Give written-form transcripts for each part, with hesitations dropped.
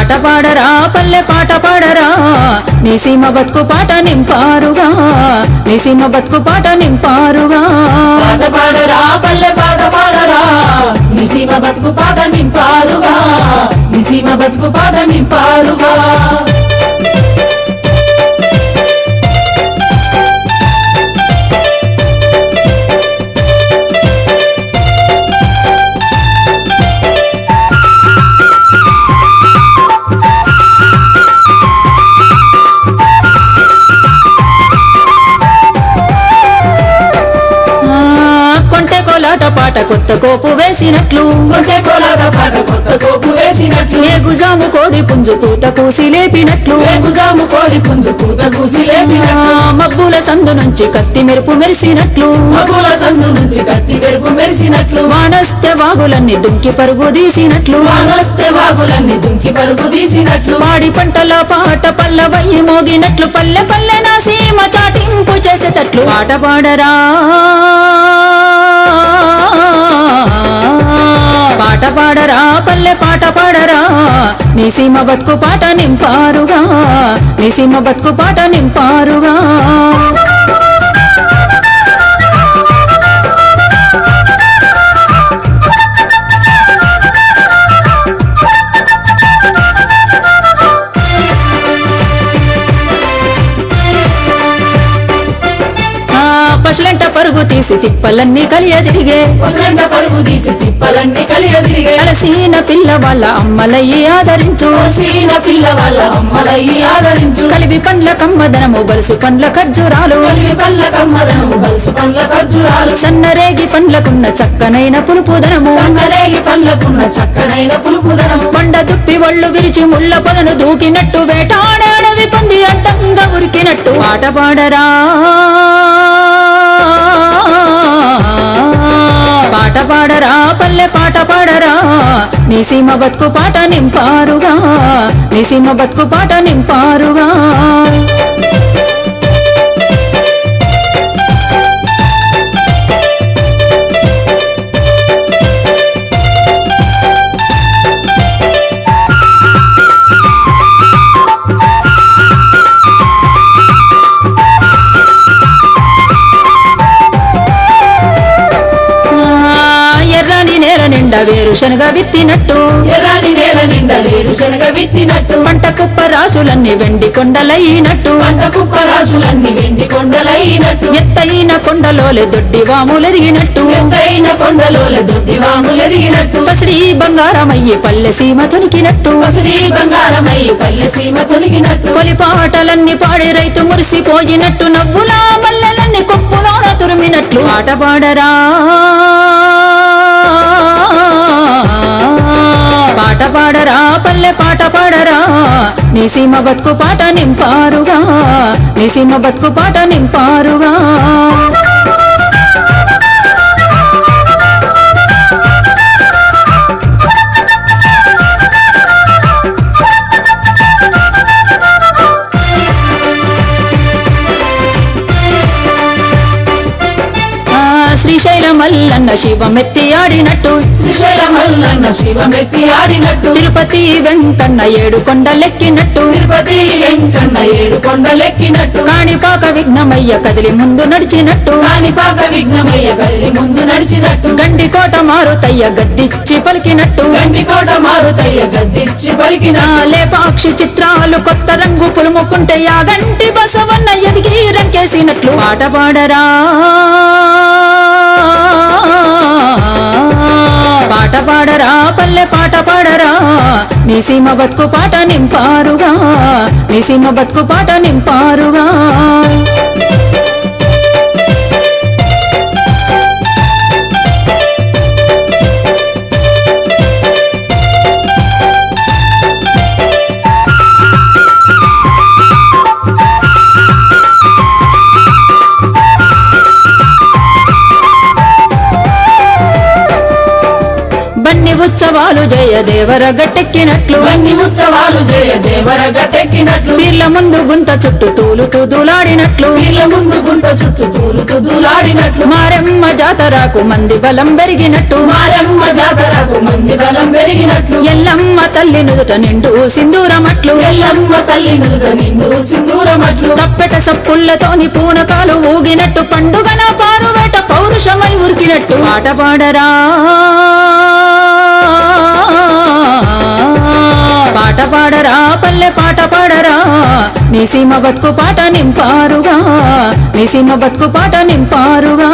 పాట పాడరా పల్లె పాట పాడరా నీ సీమ బతుకు పాట నింపారుగా నీ సీమ బతుకు పాట నింపారుగా పాట పాడరా పల్లె పాట పాడరా నీ సీమ బతుకు పాట నింపారుగా నీ సీమ బతుకు పాట నింపారుగా పాట కొత్త కోపు వేసినట్లు కొంటె కోలాట పాట కొత్త కోపు వేసినట్లు ఏ గుజాము కోడి పుంజు పూత కూసి లేపినట్లు ఏ గుజాము కోడి పుంజు పూత కూసి లేపినట్లు మబ్బుల సందు నుంచి కత్తి మెరుపు మెరిసినట్లు మబ్బుల సందు నుంచి కత్తి మెరుపు మెరిసినట్లు వానస్తే వాగులన్నీ దుంకి పరుగు తీసినట్లు వానస్తే వాగులన్నీ దుంకి పరుగు తీసినట్లు వాడి పంటల పాట పల్లవయ్యి మోగినట్లు పల్లె పల్లె నా సీమ చాటింపు చేసేటట్లు పాట పాడరా పాట పాడరా పల్లె పాట పాడరా నీ సీమ బతుకు పాట నింపారుగా నీ సీమ బతుకు పాట నింపారుగా పశులంట పరుగు తీసి తిప్పలన్నీ కలియదిరిగే పశులంట పరుగు తీసి తిప్పలన్నీ కలియదిరిగే అలసీన పిల్ల వాళ్ళ అమ్మలయ్యి ఆదరించు అలసీన పిల్ల వాళ్ళ అమ్మలయ్యి ఆదరించు కలివి పండ్ల కమ్మదనము బలుసు పండ్ల ఖర్జూరాలు కలివి పండ్ల కమ్మదనము బలుసు పండ్ల ఖర్జూరాలు సన్నరేగి పండ్లకున్న చక్కనైన పులుపుదనము సన్నరేగి పండ్లకున్న చక్కనైన పులుపుదనము కొండ దుప్పి ఒళ్ళు విరిచి ముళ్ళ పొదను దూకినట్టు వేటాడే అడవి పంది అడ్డంగా ఉరికినట్టు పాట పాడరా పాట పాడరా పల్లె పాట పాడరా నీ సీమ బతుకు పాట నింపారుగా నీ సీమ బతుకు పాట నింపారుగా నిండా వేరుశనగ విత్తినట్టు ఎర్రని నేల నిండా వేరుశనగ విత్తినట్టు పంట కుప్ప రాసులన్నీ వెండి కొండలైనట్టు పంట కుప్ప రాసులన్నీ వెండి కొండలైనట్టు ఎత్తైన కొండలోలే దొడ్డి వాములెదిగినట్టు ఎత్తైన కొండలోల దొడ్డి వాములెదిగినట్టు పసిడి బంగారమయ్యి పల్లె సీమ తొనికినట్టు పసిడి బంగారమయ్యి పల్లె సీమ తొలిగినట్టు పొలి పాటలన్నీ పాడి రైతు మురిసిపోయినట్టు నవ్వులా మల్లెలన్నీ కొప్పులోన తురిమినట్లు పాట పాడరా పాట పాడరా పల్లె పాట పాడరా నీ సీమ బతుకు పాట నింపారుగా నీ సీమ బతుకు పాట నింపారుగా శ్రీశైల మల్లన్న శివమెత్తి ఆడినట్టు శ్రీశైల మల్లన్న శివమెత్తి ఆడినట్టు తిరుపతి వెంకన్న ఏడు కొండలెక్కినట్టు తిరుపతి వెంకన్న ఏడు కొండలెక్కినట్టు కాణిపాక విఘ్నమయ్య కదిలి ముందు నడిచినట్టు కాణిపాక విఘ్నమయ్య కదిలి ముందు నడిచినట్టు గండికోట మారుతయ్య గద్దిచ్చి పలికినట్టు గండికోట మారుతయ్య గద్దిచ్చి పలికిన లేపాక్షి చిత్రాలు కొత్త రంగు పులుముకుంటే యాగంటి బసవన్న ఎదిగి రంకేసినట్లు పాట పాడరా పాట పాడరా పల్లె పాట పాడరా నీ సీమ బతుకు పాట నింపారుగా నీ సీమ బతుకు పాట నింపారుగా ఉత్సవాలు జయ దేవర గట్టెక్కినట్లు అన్ని ఉత్సవాలు జయ దేవర గట్టెక్కినట్లు వీళ్ళ ముందు గుంత చుట్టూ తూలుతూ దూలాడినట్లు వీళ్ళ ముందు గుంట చుట్టూ తూలుతూ దూలాడినట్లు మారెమ్మ జాతరకు మంది బలం పెరిగినట్టు మారమ్మ జాతరకు మంది బలం పెరిగినట్లు ఎల్లమ్మ తల్లి నుదుట నిండు సింధూరమట్లు ఎల్లమ్మ తల్లి నుదుట నిండు సింధూరమట్లు తప్పెట సప్పుళ్లతోని పూనకాలు ఊగినట్టు పండుగన పారువేట పౌరుషమై ఉరికినట్టు పాట పాడరా పాట పాడరా పల్లె పాట పాడరా నీ సీమ బతుకు పాట నింపారుగా నీ సీమ బతుకు పాట నింపారుగా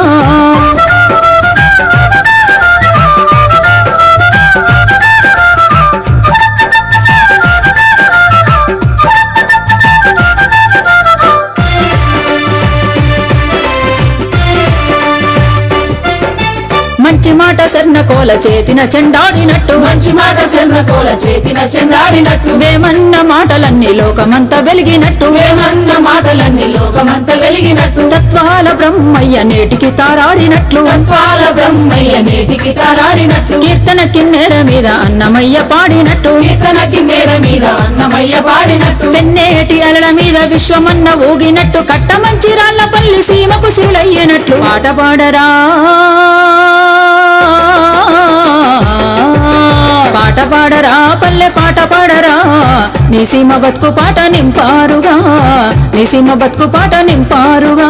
మంచి మాట శర్ణ కోల చేతిన చెండాడినట్టు మంచి మాట శర్ణ కోల చేతిన చెందాడినట్టు వేమన్న మాటలన్నీ లోకమంతా వెలిగినట్టు వేమన్న మాటలన్నీ లోకమంతా వెలిగినట్టు తత్వాల బ్రహ్మయ్య నేటికి తారాడినట్లు తత్వాల బ్రహ్మయ్య నేటికి తారాడినట్లు కీర్తన కిన్నెర మీద అన్నమయ్య పాడినట్టు కీర్తన కిన్నెర మీద అన్నమయ్య పాడినట్టు పెన్నేటి అలల మీద విశ్వమన్న ఊగినట్టు కట్ట మంచి రాళ్ళ పల్లి సీమకు శివులయ్యనట్లు పాట పాడరా పాట పాడరా పల్లె పాట పాడరా నీ సీమ బతుకు పాట నింపారుగా నీ సీమ బతుకు పాట నింపారుగా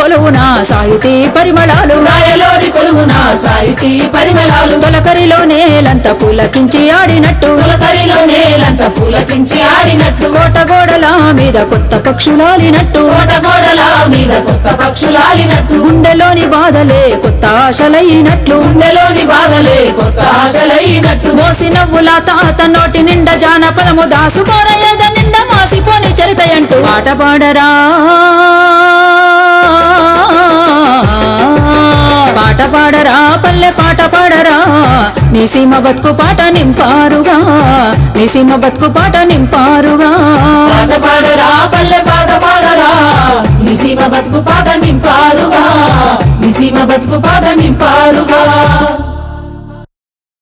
కొలువున సాహితీ పరిమళాలు రాయలోని కొలువున సాహితీ పరిమళాలు తొలకరిలో నేలంత పులకించి ఆడినట్టు తొలకరిలో నేలంత పులకించి ఆడినట్టు కోటగోడల మీద కొత్త పక్షులాలినట్టు కోటగోడల మీద కొత్త పక్షులాలినట్టు గుండెలోని బాధలే కొత్త ఆశలైనట్లు గుండెలోని బాధలే కొత్త ఆశలైనట్టు మోసి నవ్వుల తాత నోటి నిండా జానపదము దాసుకోన ఎద నిండా మాసిపోని చరితయంటూ పాట పాడరా పాట పాడరా పల్లె పాట పాడరా నీ సీమ బతుకు పాట నింపారుగా నీ సీమ బతుకు పాట నింపారుగా పాట పాడరా పల్లె పాట పాడరా నీ సీమ బతుకు పాట నింపారుగా నీ సీమ బతుకు పాట నింపారుగా